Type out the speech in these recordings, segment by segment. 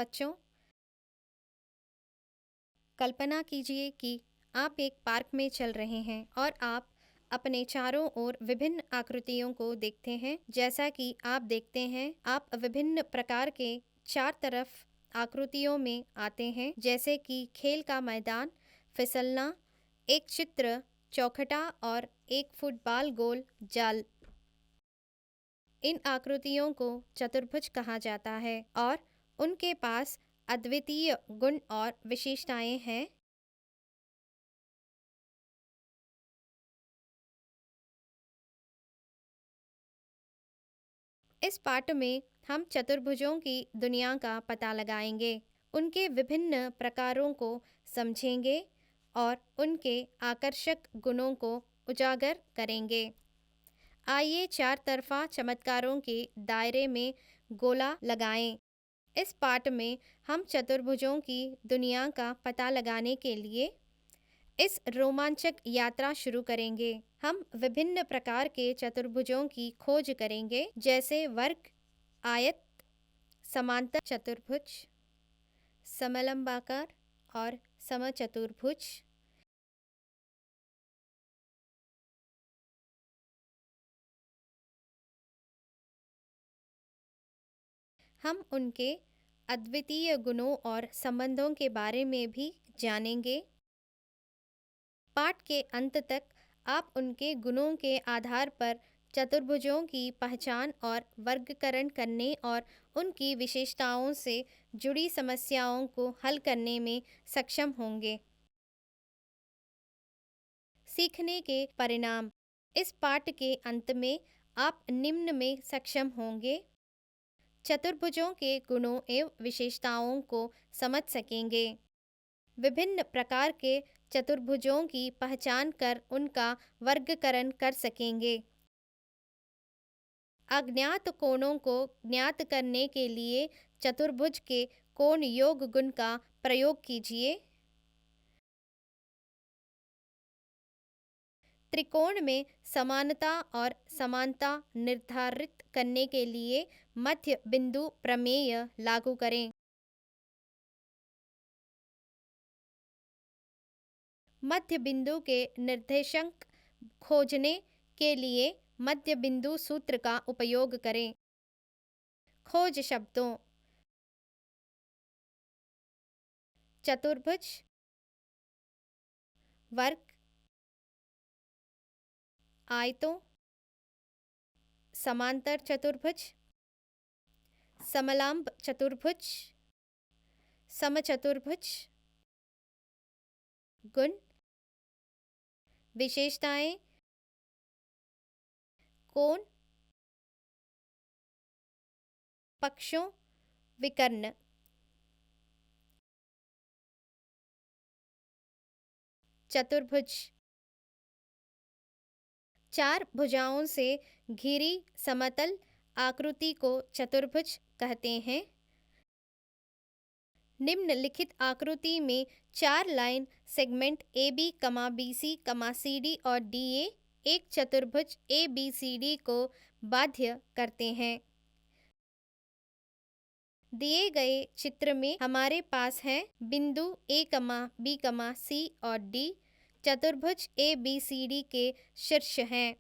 बच्चों, कल्पना कीजिए कि आप एक पार्क में चल रहे हैं और आप अपने चारों ओर विभिन्न आकृतियों को देखते हैं। जैसा कि आप देखते हैं, आप विभिन्न प्रकार के चार तरफ आकृतियों में आते हैं, जैसे कि खेल का मैदान, फिसलना, एक चित्र, चौखटा और एक फुटबॉल गोल जाल। इन आकृतियों को चतुर्भुज कहा जाता है और उनके पास अद्वितीय गुण और विशेषताएं हैं। इस पाठ में हम चतुर्भुजों की दुनिया का पता लगाएंगे, उनके विभिन्न प्रकारों को समझेंगे और उनके आकर्षक गुणों को उजागर करेंगे। आइए चार तरफा चमत्कारों के दायरे में गोला लगाएं। इस पाठ में हम चतुर्भुजों की दुनिया का पता लगाने के लिए इस रोमांचक यात्रा शुरू करेंगे। हम विभिन्न प्रकार के चतुर्भुजों की खोज करेंगे, जैसे वर्ग, आयत, समांतर चतुर्भुज, समलंबाकार और समचतुर्भुज। हम उनके अद्वितीय गुणों और संबंधों के बारे में भी जानेंगे। पाठ के अंत तक आप उनके गुणों के आधार पर चतुर्भुजों की पहचान और वर्गीकरण करने और उनकी विशेषताओं से जुड़ी समस्याओं को हल करने में सक्षम होंगे। सीखने के परिणाम। इस पाठ के अंत में आप निम्न में सक्षम होंगे: चतुर्भुजों के गुणों एवं विशेषताओं को समझ सकेंगे, विभिन्न प्रकार के चतुर्भुजों की पहचान कर उनका वर्गीकरण कर सकेंगे, अज्ञात कोणों को ज्ञात करने के लिए चतुर्भुज के कोण योग गुण का प्रयोग कीजिए, त्रिकोण में समानता और समानता निर्धारित करने के लिए मध्य बिंदु प्रमेय लागू करें, मध्य बिंदु के निर्देशांक खोजने के लिए मध्य बिंदु सूत्र का उपयोग करें। खोज शब्दों: चतुर्भुज, वर्ग, आयतों, समांतर चतुर्भुज, समलंब चतुर्भुज, समचतुर्भुज। गुण, विशेषताएं, कोण, पक्षों, विकर्ण। चतुर्भुज: चार भुजाओं से घिरी समतल आकृति को चतुर्भुज कहते हैं। निम्नलिखित आकृति में चार line segment A B C C D और डी ए एक चतुर्भुज ए बी सी डी को बाध्य करते हैं। दिए गए चित्र में हमारे पास है बिंदु ए बी सी और डी चतुर्भुज ए बी सी डी के शीर्ष हैं।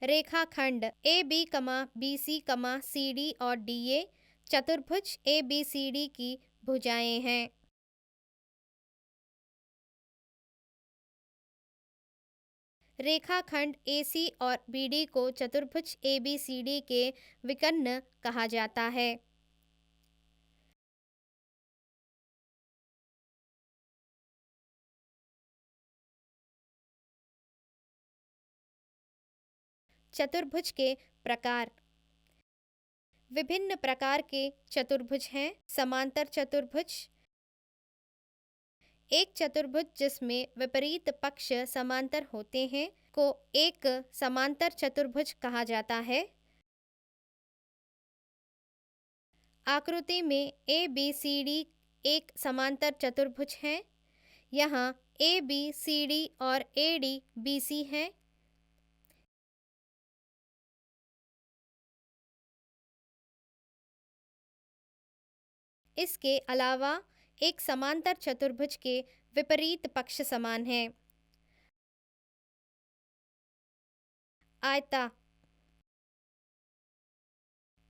रेखाखंड ए बी सी डी और डी ए चतुर्भुज ए बी सी डी की भुजाएं हैं। रेखाखंड AC और BD को चतुर्भुज ABCD के विकर्ण कहा जाता है। चतुर्भुज के प्रकार। विभिन्न प्रकार के चतुर्भुज हैं। समांतर चतुर्भुज, एक चतुर्भुज जिसमें विपरीत पक्ष समांतर होते हैं को एक समांतर चतुर्भुज कहा जाता है। आकृति में ABCD एक समांतर चतुर्भुज है। यहाँ ABCD और ADBC हैं। इसके अलावा एक समांतर चतुर्भुज के विपरीत पक्ष समान है। आयता,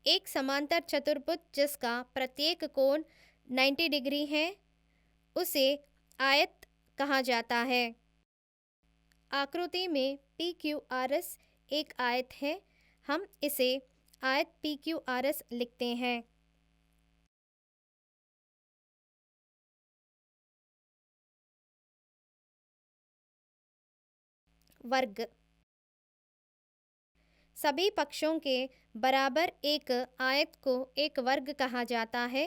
एक समांतर चतुर्भुज जिसका प्रत्येक कोण 90 डिग्री है उसे आयत कहा जाता है। आकृति में PQRS एक आयत है, हम इसे आयत PQRS लिखते हैं। वर्ग, सभी पक्षों के बराबर एक आयत को एक वर्ग कहा जाता है।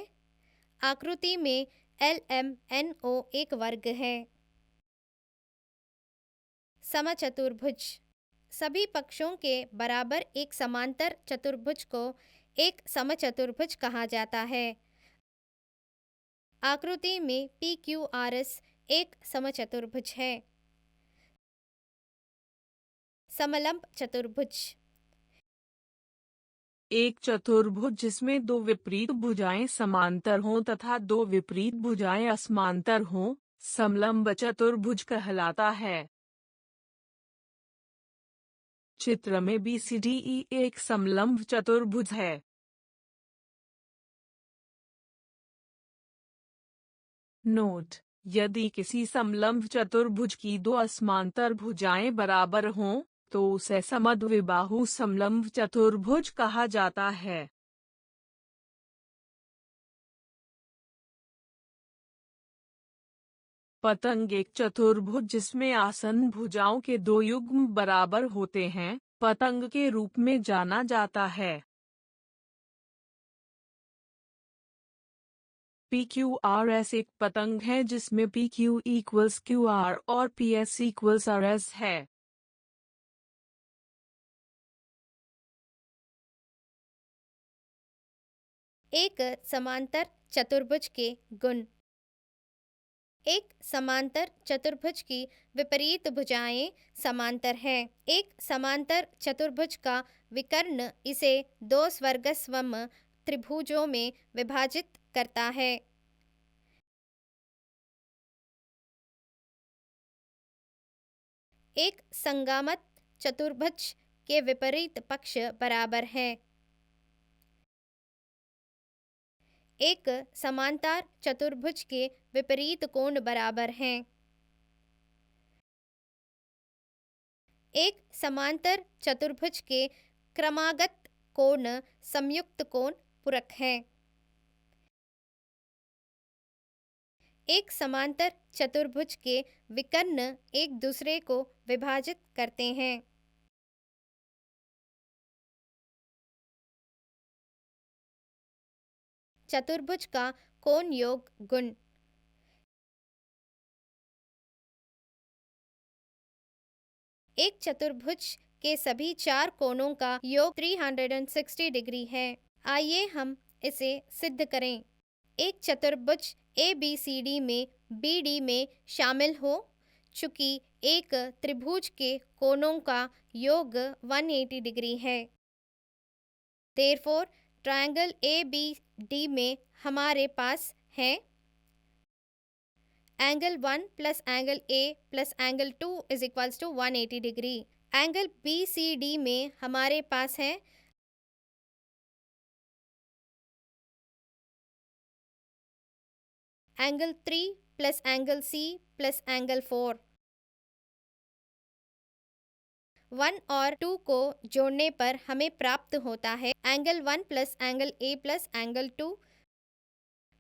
आकृति में LMNO एक वर्ग है। समचतुर्भुज, सभी पक्षों के बराबर एक समांतर चतुर्भुज को एक समचतुर्भुज कहा जाता है। आकृति में PQRS एक समचतुर्भुज है। समलंब चतुर्भुज, एक चतुर्भुज जिसमें दो विपरीत भुजाएं समांतर हों तथा दो विपरीत भुजाएं असमांतर हों, समलंब चतुर्भुज कहलाता है। चित्र में BCDE एक समलंब चतुर्भुज है। नोट: यदि किसी समलंब चतुर्भुज की दो असमांतर भुजाएं बराबर हों, तो उसे समद्विबाहु समलंब चतुर्भुज कहा जाता है। पतंग एक चतुर्भुज जिसमें आसन्न भुजाओं के दो युग्म बराबर होते हैं, पतंग के रूप में जाना जाता है। PQRS एक पतंग है जिसमें PQ इक्वल्स QR और PS इक्वल्स RS है। एक समांतर चतुर्भुज के गुण, एक समांतर चतुर्भुज की विपरीत भुजाएं समांतर हैं। एक समांतर चतुर्भुज का विकर्ण इसे दो स्वर्गसम त्रिभुजों में विभाजित करता है। एक संगामत चतुर्भुज के विपरीत पक्ष बराबर हैं। एक समांतर चतुर्भुज के विपरीत कोण बराबर हैं। एक समांतर चतुर्भुज के क्रमागत कोण संयुक्त कोण पूरक हैं। एक समांतर चतुर्भुज के विकर्ण एक दूसरे को विभाजित करते हैं। चतुर्भुज का कोण योग गुण, एक चतुर्भुज के सभी चार कोणों का योग 360 डिग्री है। आइए हम इसे सिद्ध करें। एक चतुर्भुज ABCD में BD में शामिल हो, चूंकि एक त्रिभुज के कोणों का योग 180 डिग्री है। Therefore, ट्रायंगल ABD में हमारे पास है angle 1 plus angle A plus angle 2 is equals to 180 degree. Angle BCD में हमारे पास है angle 3 plus angle C plus angle 4। 1 और 2 को जोड़ने पर हमें प्राप्त होता है angle 1 plus angle A plus angle 2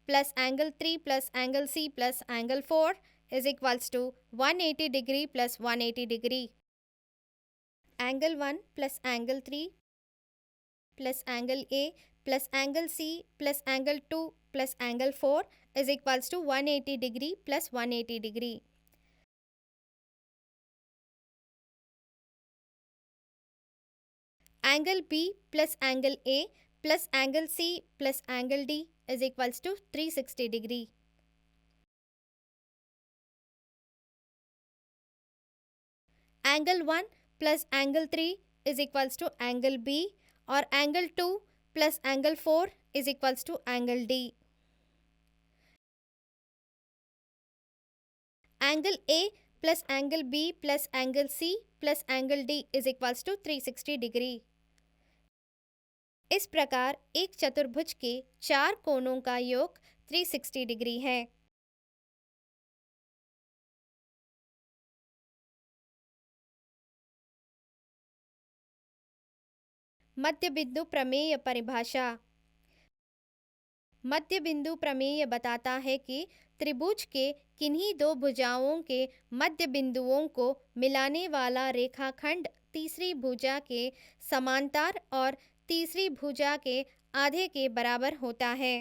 plus angle 3 plus angle C plus angle 4 is equals to 180 degree plus 180 degree. Angle 1 plus angle 3 plus angle A plus angle C plus angle 2 plus angle 4 is equals to 180 degree plus 180 degree. Angle B plus angle A plus angle C plus angle D is equals to 360 degree. Angle 1 plus angle 3 is equals to angle B और angle 2 plus angle 4 is equals to angle D। Angle A plus angle B plus angle C plus angle D is equals to 360 degree. इस प्रकार एक चतुर्भुज के 4 कोणों का योग 360 degree है। मध्य बिंदु प्रमेय परिभाषा। मध्य बिंदु प्रमेय बताता है कि त्रिभुज के किन्हीं दो भुजाओं के मध्य बिंदुओं को मिलाने वाला रेखाखंड तीसरी भुजा के समांतर और तीसरी भुजा के आधे के बराबर होता है।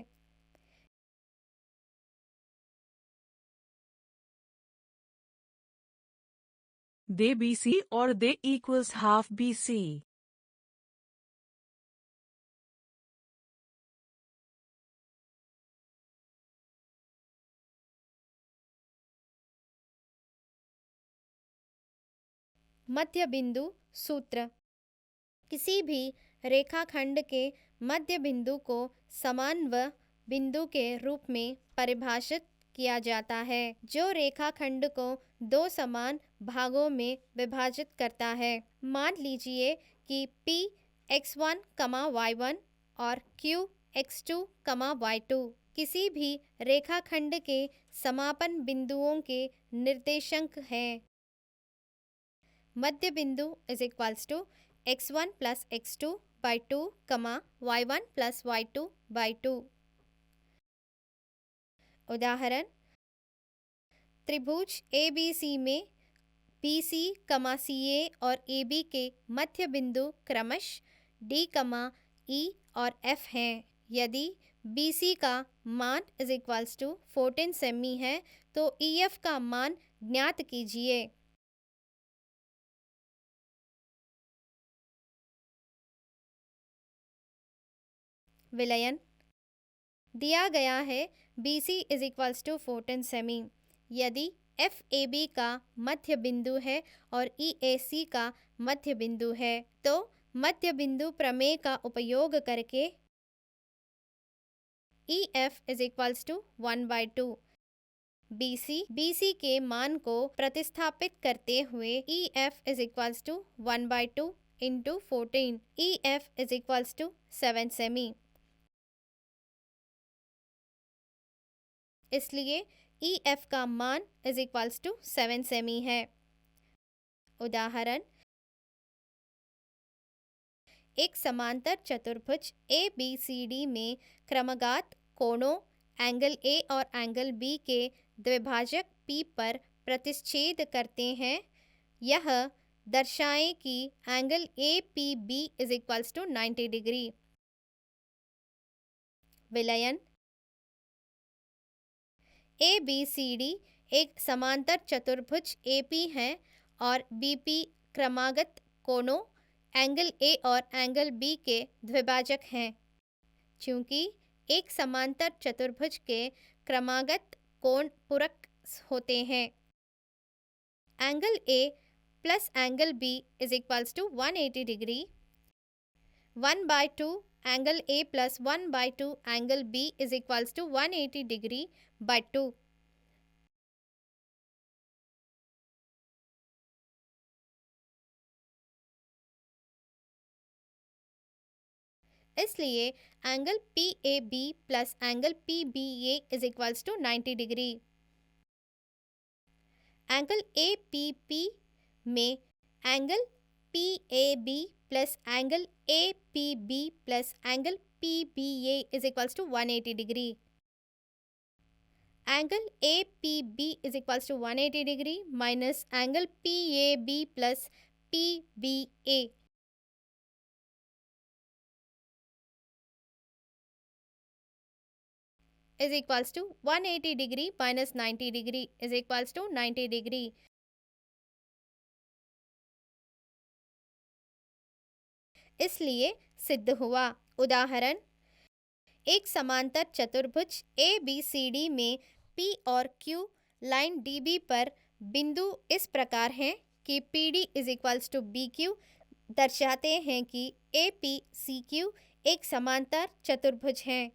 दे BC और दे equals half BC. मध्य बिंदु सूत्र। किसी भी रेखाखंड के मध्य बिंदु को समान व बिंदु के रूप में परिभाषित किया जाता है जो रेखाखंड को दो समान भागों में विभाजित करता है। मान लीजिए कि P x1, y1 और Q x2, y2 किसी भी रेखाखंड के समापन बिंदुओं के निर्देशांक हैं। मध्य बिंदु is equals to x1 plus x2 by 2, y1 plus y2 by 2। उदाहरण, त्रिभुज ABC में BC, CA और AB के मध्य बिंदु क्रमशः D, E और F हैं। यदि BC का मान इज इक्वल्स टू 14 सेमी है तो EF का मान ज्ञात कीजिए। विलयन दिया गया है BC इज इक्वल्स टू 14 सेमी। यदि FAB का मध्य बिंदु है और EAC का मध्य बिंदु है तो मध्य बिंदु प्रमेय का उपयोग करके EF is equals to 1/2। BC के मान को प्रतिस्थापित करते हुए EF is equals to 1/2 into 14। EF is equals to 7 सेमी। इसलिए EF का मान इज इक्वल्स टू 7 सेमी है। उदाहरण, एक समांतर चतुर्भुज ABCD में क्रमगत कोणों एंगल A और एंगल B के द्विभाजक P पर प्रतिच्छेद करते हैं। यह दर्शाएं कि angle APB is equals to 90 degree. विलयन ABCD एक समांतर चतुर्भुज AP है और BP क्रमागत कोणों एंगल A और एंगल B के द्विभाजक हैं। चूंकि एक समांतर चतुर्भुज के क्रमागत कोण पूरक होते हैं, angle A plus angle B is equals to 180 degree. 1/2 angle A plus 1/2 angle B is equals to 180 degree by 2। इसलिए angle PAB plus angle PBA is equals to 90 degree. Angle APP में angle PAB plus angle APB plus angle PBA is equals to 180 degree. Angle APB is equals to 180 degree minus angle PAB plus PBA is equals to 180 degree minus 90 degree is equals to 90 degree. इसलिए सिद्ध हुआ। उदाहरण, एक समांतर चतुर्भुज ABCD में P और Q line DB पर बिंदु इस प्रकार हैं कि PD is equals to BQ दर्शाते हैं कि APCQ एक समांतर चतुर्भुज हैं।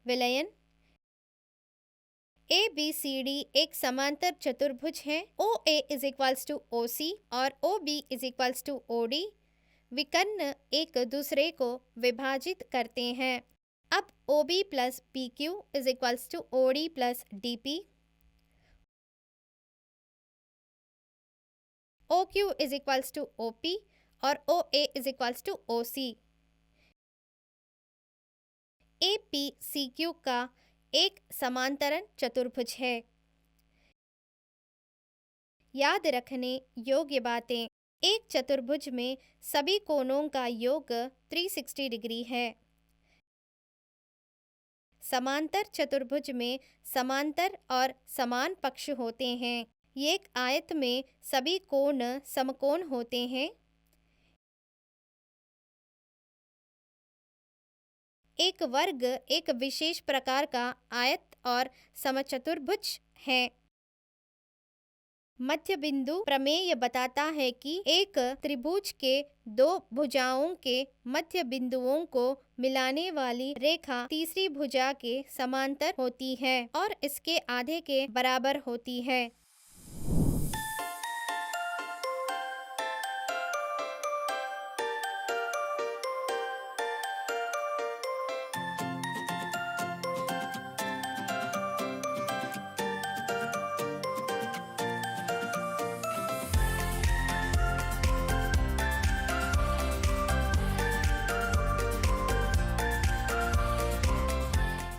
विलयन ए बी सी डी एक समांतर चतुर्भुज है। O A is equals to O C और O B is equals to O D. विकर्ण एक दूसरे को विभाजित करते हैं। अब O B plus P Q is equals to O D plus D P. O Q is equals to O P और O A is equals to O C. A P C Q का एक समांतरण चतुर्भुज है। याद रखने योग्य बातें। एक चतुर्भुज में सभी कोणों का योग 360 डिग्री है। समांतर चतुर्भुज में समांतर और समान पक्ष होते हैं। एक आयत में सभी कोण समकोण होते हैं। एक वर्ग एक विशेष प्रकार का आयत और समचतुर्भुज है। मध्य बिंदु प्रमेय बताता है कि एक त्रिभुज के दो भुजाओं के मध्य बिंदुओं को मिलाने वाली रेखा तीसरी भुजा के समांतर होती है और इसके आधे के बराबर होती है।